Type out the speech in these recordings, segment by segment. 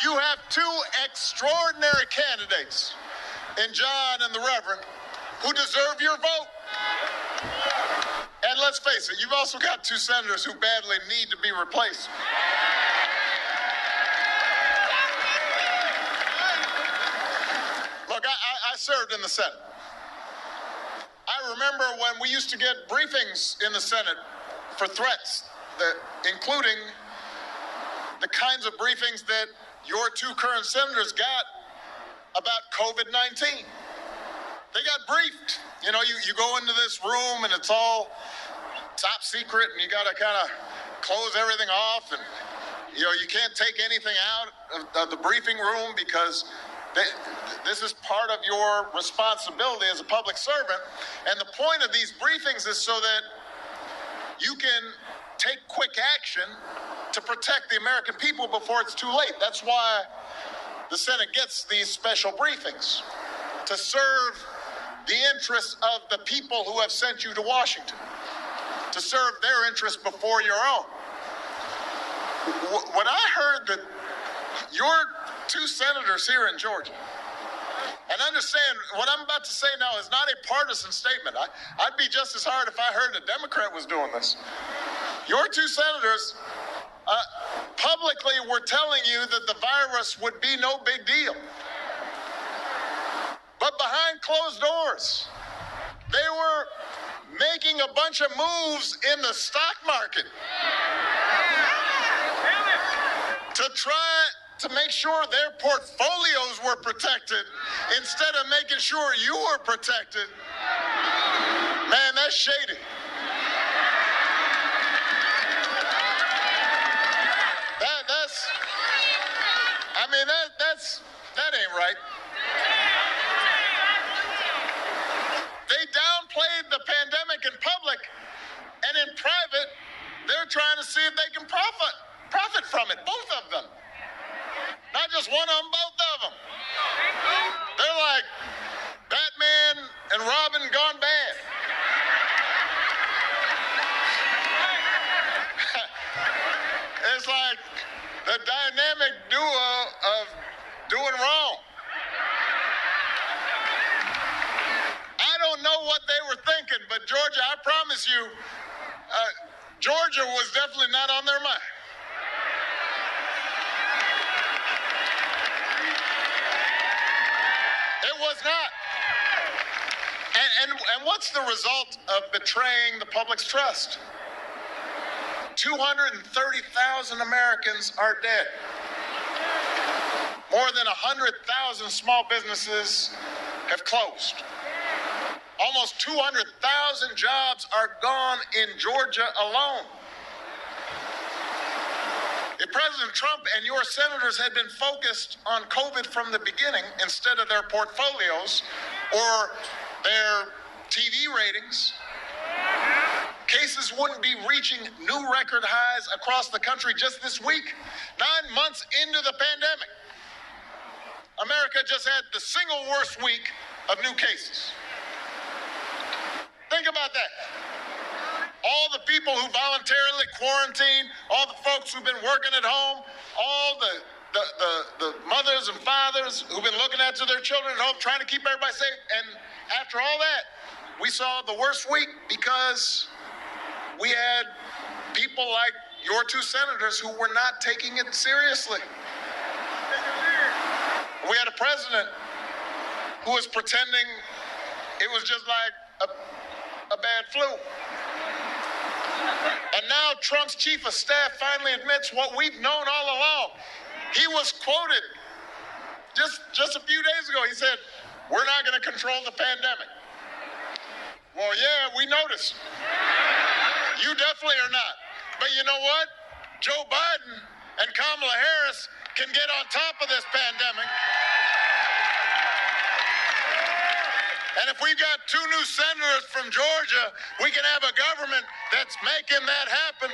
You have two extraordinary candidates in John and the Reverend who deserve your vote. And let's face it, you've also got two senators who badly need to be replaced. Look, I served in the Senate. I remember when we used to get briefings in the Senate for threats, including the kinds of briefings that your two current senators got about COVID-19. They got briefed. You know, you go into this room and it's all top secret and you got to kind of close everything off, and you can't take anything out of the briefing room because this is part of your responsibility as a public servant. And the point of these briefings is so that you can take quick action to protect the American people before it's too late. That's why the Senate gets these special briefings, to serve the interests of the people who have sent you to Washington, to serve their interests before your own. When I heard that your two senators here in Georgia, and understand what I'm about to say now is not a partisan statement. I'd be just as hard if I heard a Democrat was doing this. Your two senators publicly were telling you that the virus would be no big deal. But behind closed doors, they were making a bunch of moves in the stock market to try to make sure their portfolios were protected instead of making sure you were protected. Man, that's shady. That ain't right. They downplayed the pandemic in public, and in private, they're trying to see if they can profit from it, both of them. Not just one of them, both of them. They're like Batman and Robin gone bad. It's like the dynamic duo of doing wrong. I don't know what they were thinking, but Georgia, I promise you, Georgia was definitely not on their mind. It was not. And what's the result of betraying the public's trust? 230,000 Americans are dead. More than 100,000 small businesses have closed. Almost 200,000 jobs are gone in Georgia alone. If President Trump and your senators had been focused on COVID from the beginning instead of their portfolios or their TV ratings, cases wouldn't be reaching new record highs across the country just this week. 9 months into the pandemic, America just had the single worst week of new cases. Think about that. All the people who voluntarily quarantined, all the folks who've been working at home, all the mothers and fathers who've been looking after their children at home, trying to keep everybody safe. And after all that, we saw the worst week because we had people like your two senators who were not taking it seriously. We had a president who was pretending it was just like a bad flu. And now Trump's chief of staff finally admits what we've known all along. He was quoted just a few days ago. He said, "We're not going to control the pandemic." Well, yeah, we noticed. You definitely are not. But you know what? Joe Biden and Kamala Harris can get on top of this pandemic. And if we've got two new senators from Georgia, we can have a government that's making that happen.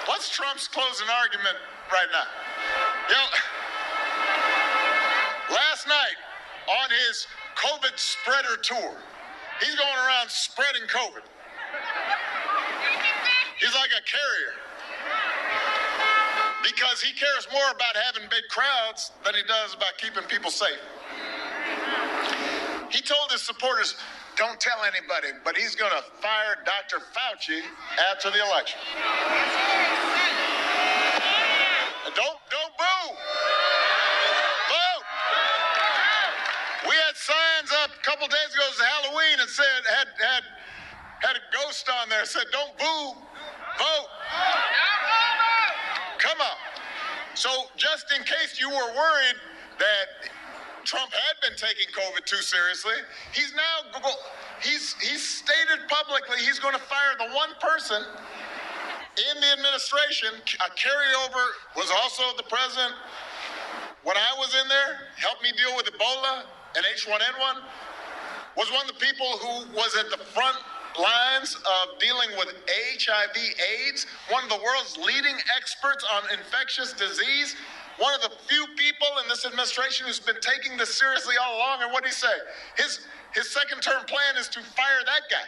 What's Trump's closing argument right now? Last night on his COVID spreader tour, he's going around spreading COVID. He's like, like a carrier because he cares more about having big crowds than he does about keeping people safe. He told his supporters, don't tell anybody, but he's going to fire Dr. Fauci after the election. Don't boo. Vote. We had signs up a couple days ago, it was Halloween, and said had a ghost on there, said don't boo, vote. Come on. So just in case you were worried that Trump had been taking COVID too seriously, he's stated publicly he's going to fire the one person in the administration, a carryover, was also the president when I was in there, helped me deal with Ebola and H1N1, was one of the people who was at the front lines of dealing with HIV/AIDS, one of the world's leading experts on infectious disease, one of the few people in this administration who's been taking this seriously all along. And what did he say? His second-term plan is to fire that guy.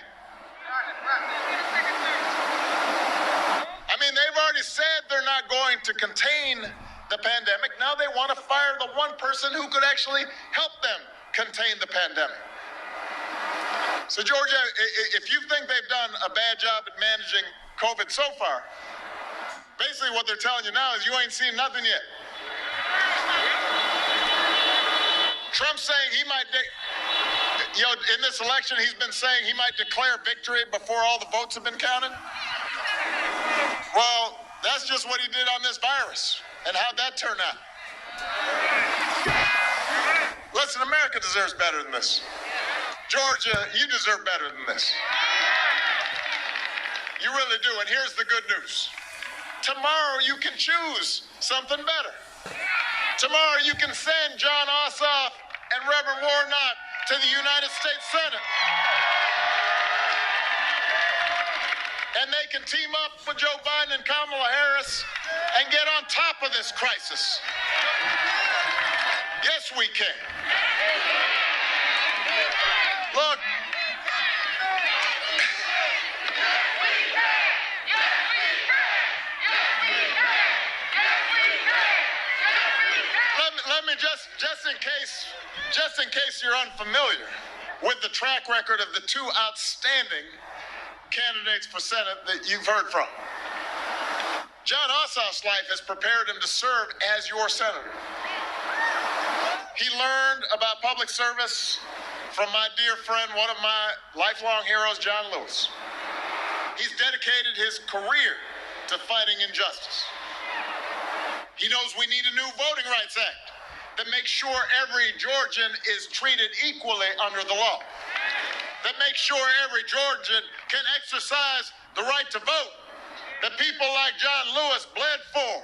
I mean, they've already said they're not going to contain the pandemic. Now they want to fire the one person who could actually help them contain the pandemic. So, Georgia, if you think they've done a bad job at managing COVID so far, basically what they're telling you now is you ain't seen nothing yet. Trump's saying he might, in this election, he's been saying he might declare victory before all the votes have been counted. Well, that's just what he did on this virus. And how'd that turn out? Listen, America deserves better than this. Georgia, you deserve better than this. You really do. And here's the good news. Tomorrow you can choose something better. Tomorrow you can send Jon Ossoff and Reverend Warnock to the United States Senate. And they can team up with Joe Biden and Kamala Harris and get on top of this crisis. Yes, we can. Look. Let me just in case you're unfamiliar with the track record of the two outstanding candidates for Senate that you've heard from. Jon Ossoff's life has prepared him to serve as your senator. He learned about public service from my dear friend, one of my lifelong heroes, John Lewis. He's dedicated his career to fighting injustice. He knows we need a new Voting Rights Act that makes sure every Georgian is treated equally under the law, that makes sure every Georgian can exercise the right to vote, that people like John Lewis bled for.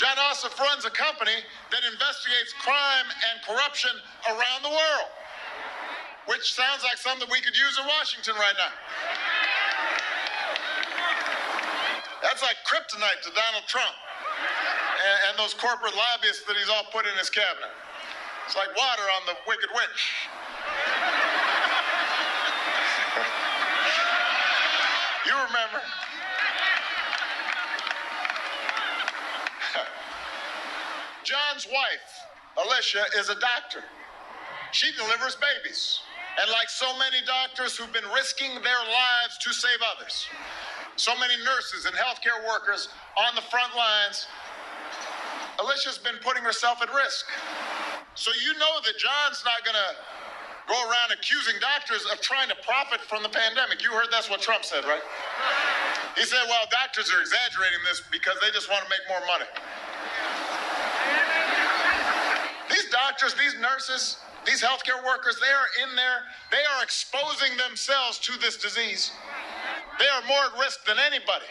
Jon Ossoff runs a company that investigates crime and corruption around the world, which sounds like something we could use in Washington right now. That's like kryptonite to Donald Trump and those corporate lobbyists that he's all put in his cabinet. It's like water on the Wicked Witch. You remember. John's wife, Alicia, is a doctor. She delivers babies. And like so many doctors who've been risking their lives to save others, so many nurses and healthcare workers on the front lines, Alicia's been putting herself at risk. So you know that John's not going to go around accusing doctors of trying to profit from the pandemic. You heard that's what Trump said, right? He said, well, doctors are exaggerating this because they just want to make more money. These doctors, these nurses, these healthcare workers, they are in there. They are exposing themselves to this disease. They are more at risk than anybody.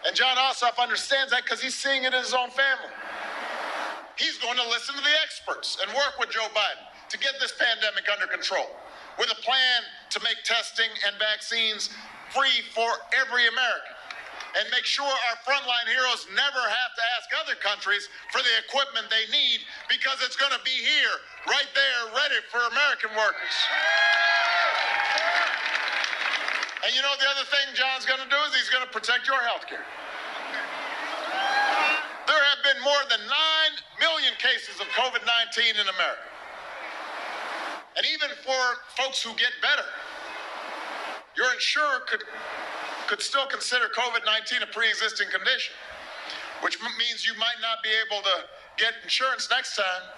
And Jon Ossoff understands that because he's seeing it in his own family. He's going to listen to the experts and work with Joe Biden to get this pandemic under control with a plan to make testing and vaccines free for every American and make sure our frontline heroes never have to ask other countries for the equipment they need because it's going to be here, right there, ready for American workers. And you know the other thing John's going to do is he's going to protect your health care. There have been more than 9 million cases of COVID-19 in America. And even for folks who get better, your insurer could still consider COVID-19 a pre-existing condition, which means you might not be able to get insurance next time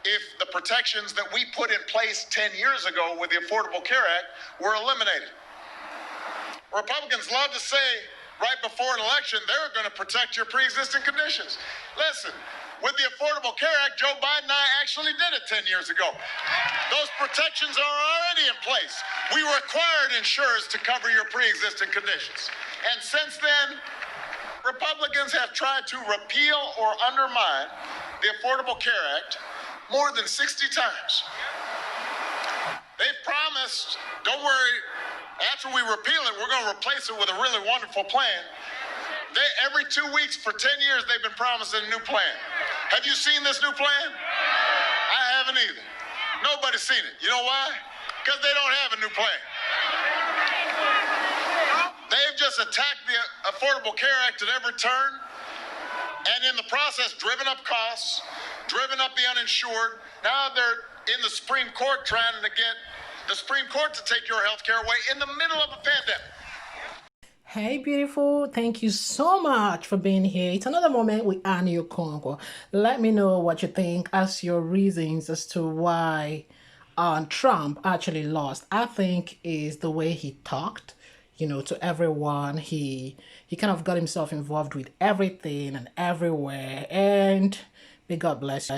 if the protections that we put in place 10 years ago with the Affordable Care Act were eliminated. Republicans love to say right before an election they're going to protect your pre-existing conditions. Listen, with the Affordable Care Act, Joe Biden and I actually did it 10 years ago. Those protections are already in place. We required insurers to cover your pre-existing conditions. And since then, Republicans have tried to repeal or undermine the Affordable Care Act more than 60 times. They've promised, don't worry, after we repeal it, we're going to replace it with a really wonderful plan. Every 2 weeks for 10 years, they've been promising a new plan. Have you seen this new plan? I haven't either. Nobody's seen it. You know why? Because they don't have a new plan. They've just attacked the Affordable Care Act at every turn, and in the process, driven up costs, driven up the uninsured. Now they're in the Supreme Court trying to get the Supreme Court to take your health care away in the middle of a pandemic. Hey, beautiful. Thank you so much for being here. It's another moment with Annie Okonkwo. Let me know what you think as your reasons as to why Trump actually lost. I think is the way he talked, to everyone. He kind of got himself involved with everything and everywhere. And may God bless you.